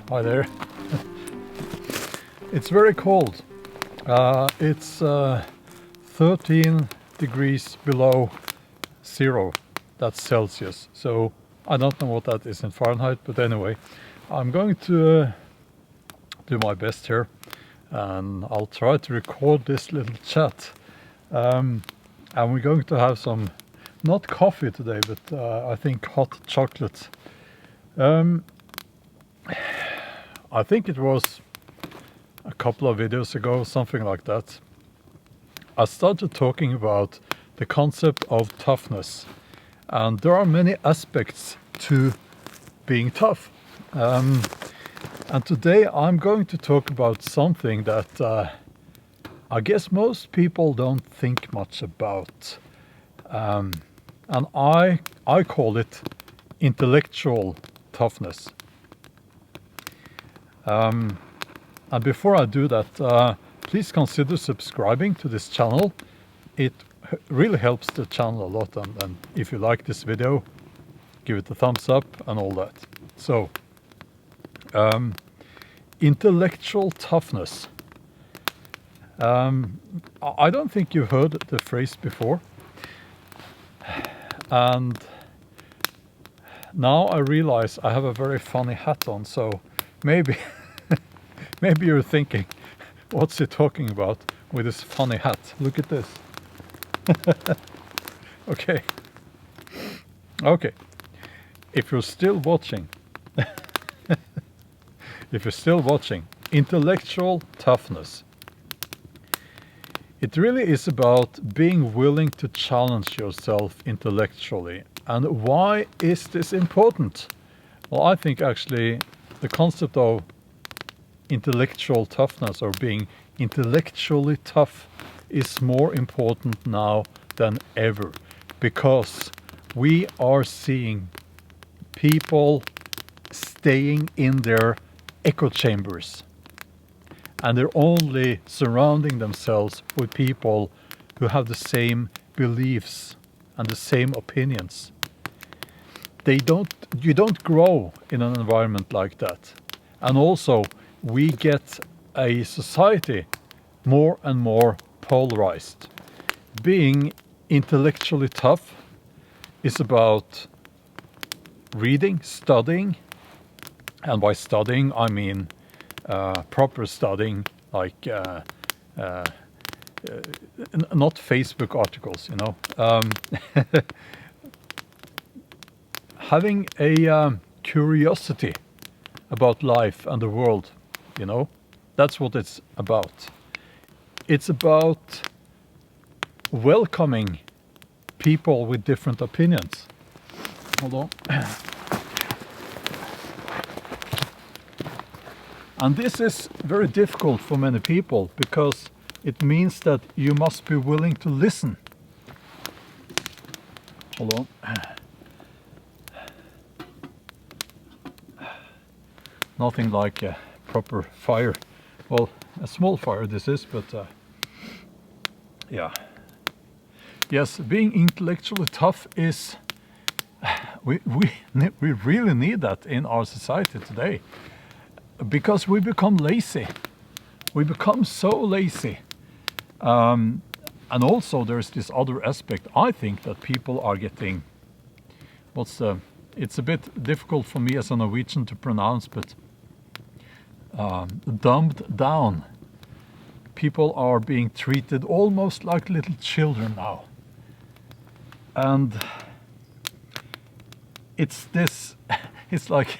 Hi there. It's very cold. It's 13 degrees below zero. That's Celsius. So I don't know what that is in Fahrenheit, but anyway, I'm going to do my best here, and I'll try to record this little chat. And we're going to have some, not coffee today, but I think hot chocolate. I think it was a couple of videos ago, something like that, I started talking about the concept of toughness. And there are many aspects to being tough. And today I'm going to talk about something that I guess most people don't think much about. And I call it intellectual toughness. And before I do that, please consider subscribing to this channel. It really helps the channel a lot, and if you like this video, give it a thumbs up and all that. So, intellectual toughness. I don't think you've heard the phrase before, and now I realize I have a very funny hat on, so maybe maybe you're thinking, what's he talking about with this funny hat? Look at this. Okay. If you're still watching, intellectual toughness. It really is about being willing to challenge yourself intellectually. And why is this important? Well, I think actually the concept of intellectual toughness, or being intellectually tough, is more important now than ever, because we are seeing people staying in their echo chambers, and they're only surrounding themselves with people who have the same beliefs and the same opinions. You don't grow in an environment like that. And also, we get a society more and more polarized. Being intellectually tough is about reading, studying, and by studying I mean proper studying, like not Facebook articles, you know. Having a curiosity about life and the world, you know, that's what it's about. It's about welcoming people with different opinions. Hold on. And this is very difficult for many people, because it means that you must be willing to listen. Hold on. Nothing like a proper fire. Well, a small fire this is, but yeah. Yes, being intellectually tough is, we really need that in our society today, because we become lazy. We become so lazy. And also there's this other aspect. I think that people are getting, it's a bit difficult for me as a Norwegian to pronounce, but dumbed down. People are being treated almost like little children now. And it's like,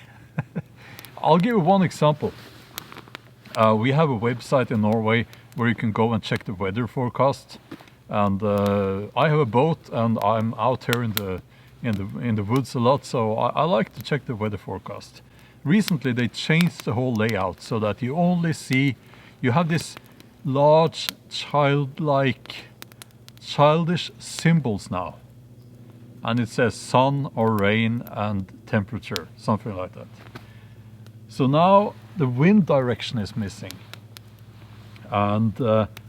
I'll give you one example. We have a website in Norway where you can go and check the weather forecast. And I have a boat, and I'm out here in the woods a lot, so I like to check the weather forecast. Recently they changed the whole layout so that you only see, you have this large childish symbols now, and it says sun or rain and temperature, something like that. So now the wind direction is missing, and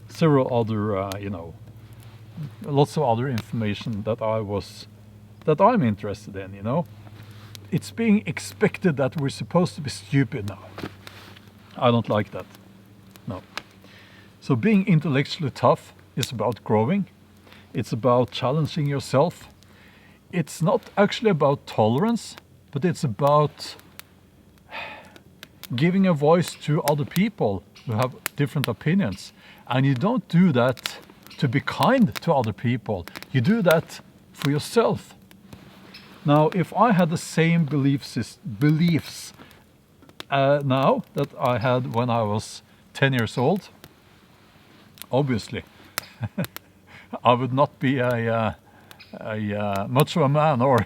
several other lots of other information that I'm interested in, you know. it's being expected that we're supposed to be stupid now. I don't like that. No. So being intellectually tough is about growing. It's about challenging yourself. It's not actually about tolerance, but it's about giving a voice to other people who have different opinions. And you don't do that to be kind to other people. You do that for yourself. Now, if I had the same beliefs now that I had when I was 10 years old, obviously, I would not be much of a man, or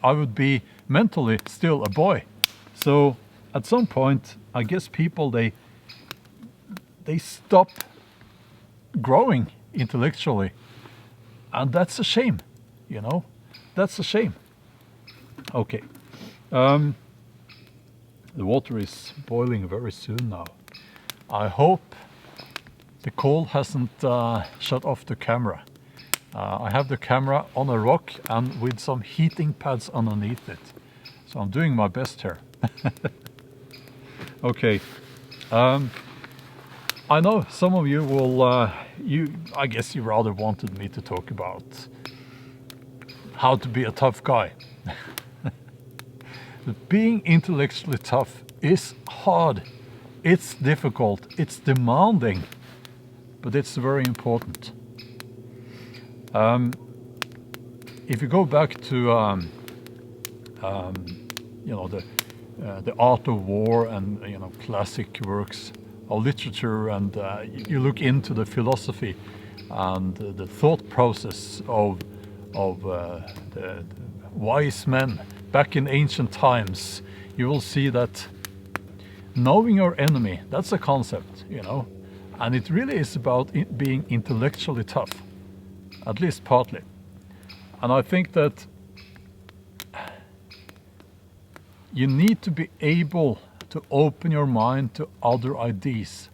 I would be mentally still a boy. So at some point, I guess people they stop growing intellectually, and that's a shame. That's a shame. Okay, the water is boiling very soon now. I hope the coal hasn't shut off the camera. I have the camera on a rock and with some heating pads underneath it. So I'm doing my best here. Okay. I know some of you will, I guess you rather wanted me to talk about how to be a tough guy. But being intellectually tough is hard. It's difficult. It's demanding. But it's very important. If you go back to the art of war and classic works of literature, and you look into the philosophy and the thought process of the wise men back in ancient times, you will see that knowing your enemy, that's a concept, and it really is about being intellectually tough, at least partly. And I think that you need to be able to open your mind to other ideas.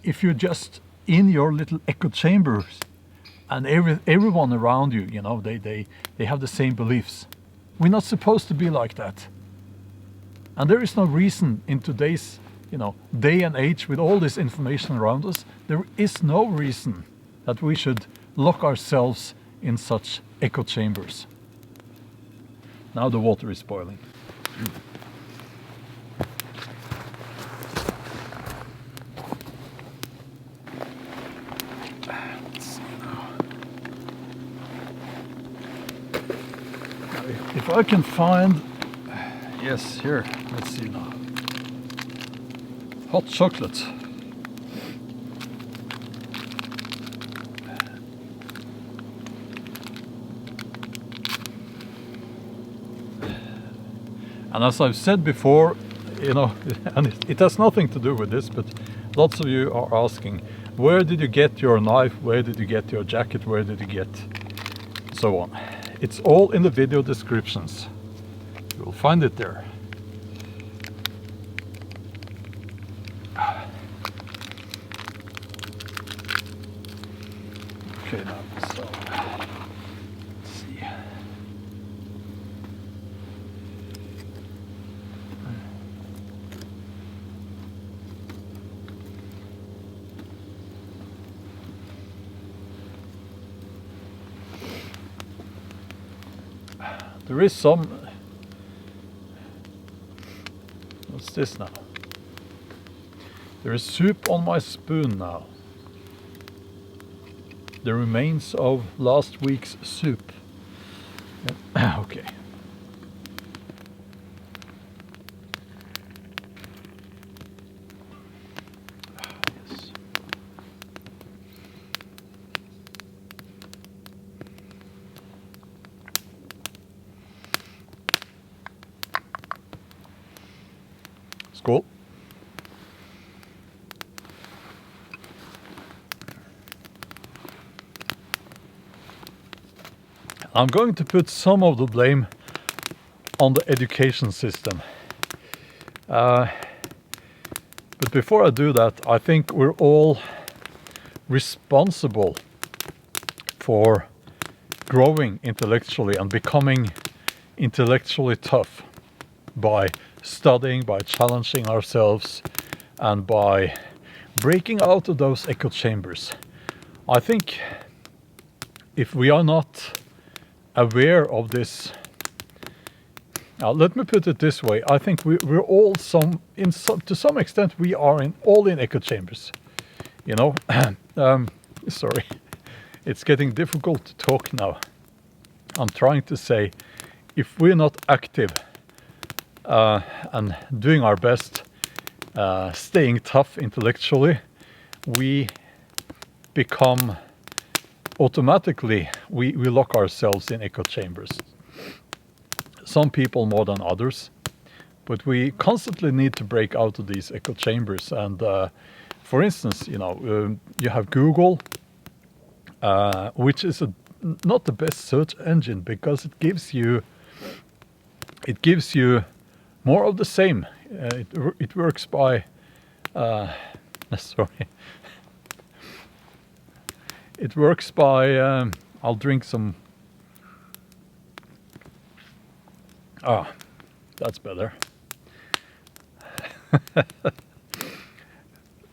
If you're just in your little echo chambers and everyone around you, they have the same beliefs. We're not supposed to be like that. And there is no reason in today's day and age, with all this information around us, there is no reason that we should lock ourselves in such echo chambers. Now the water is boiling. Let's see now. If I can find, yes, here, let's see now. Hot chocolate. And as I've said before, and it has nothing to do with this, but lots of you are asking, where did you get your knife? Where did you get your jacket? Where did you get so on? It's all in the video descriptions. You will find it there. Okay, now, so let's see. There is some. What's this now? There is soup on my spoon now. The remains of last week's soup. Okay. Yes. Skål. I'm going to put some of the blame on the education system. But before I do that, I think we're all responsible for growing intellectually and becoming, intellectually tough by studying, by challenging ourselves, and by breaking out of those echo chambers. I think if we are not aware of this, let me put it this way: I think we're all to some extent we are all in echo chambers. You know, sorry, it's getting difficult to talk now. I'm trying to say, if we're not active and doing our best, staying tough intellectually, we become automatically, we lock ourselves in echo chambers. Some people more than others, but we constantly need to break out of these echo chambers. And for instance, you know, you have Google, which is not the best search engine because it gives you more of the same. It works by sorry. It works by I'll drink some. That's better.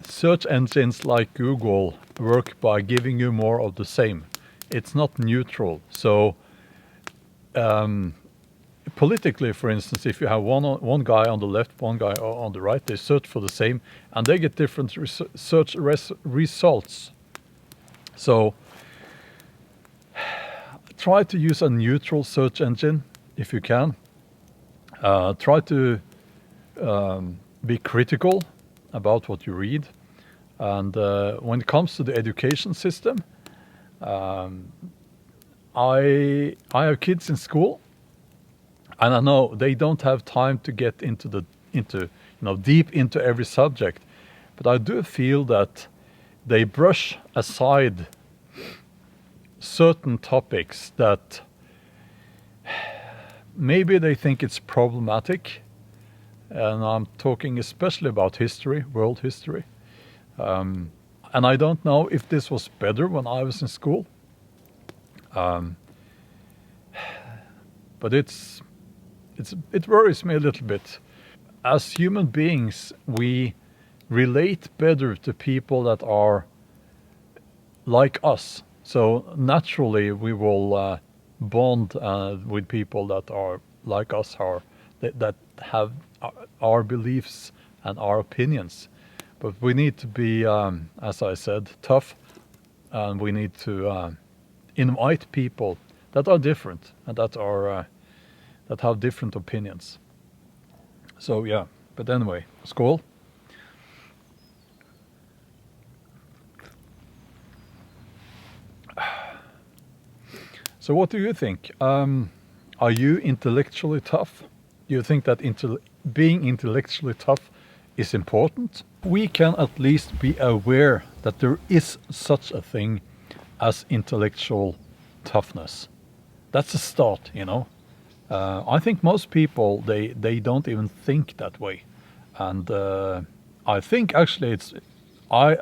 Search engines like Google work by giving you more of the same. It's not neutral. So politically, for instance, if you have one guy on the left, one guy on the right, they search for the same, and they get different search results. So try to use a neutral search engine if you can. Try to be critical about what you read. And when it comes to the education system, I have kids in school, and I know they don't have time to get into deep into every subject, but I do feel that they brush aside certain topics that maybe they think it's problematic, and I'm talking especially about history, world history. And I don't know if this was better when I was in school, but it worries me a little bit. As human beings, we relate better to people that are like us. So naturally, we will bond with people that are like us, that have our beliefs and our opinions. But we need to be, as I said, tough, and we need to invite people that are different and that have different opinions. So yeah, but anyway, skål. So what do you think? Are you intellectually tough? Do you think that being intellectually tough is important? We can at least be aware that there is such a thing as intellectual toughness. That's a start, you know. I think most people, they don't even think that way. And I think actually I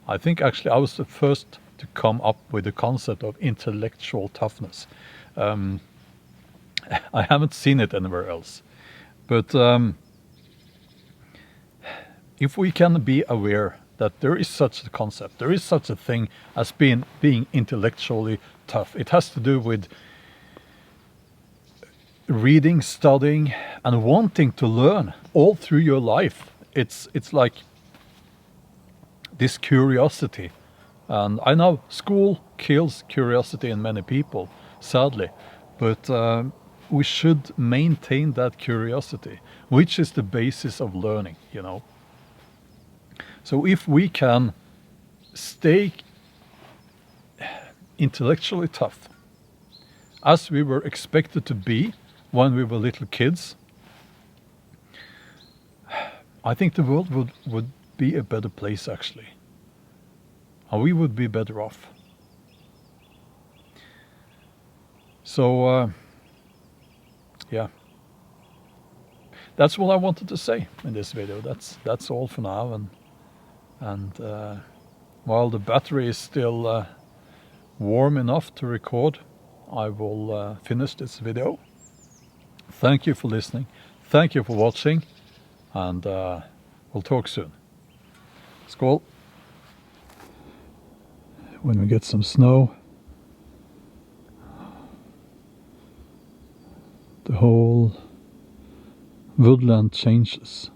was the first to come up with the concept of intellectual toughness. I haven't seen it anywhere else. But if we can be aware that there is such a concept, there is such a thing as being intellectually tough. It has to do with reading, studying, and wanting to learn all through your life. It's like this curiosity. And I know school kills curiosity in many people, sadly, but we should maintain that curiosity, which is the basis of learning, you know. So if we can stay intellectually tough, as we were expected to be when we were little kids, I think the world would be a better place, actually. And we would be better off. So, yeah. That's what I wanted to say in this video. That's all for now. And while the battery is still warm enough to record, I will finish this video. Thank you for listening. Thank you for watching. And we'll talk soon. Skål. When we get some snow, the whole woodland changes.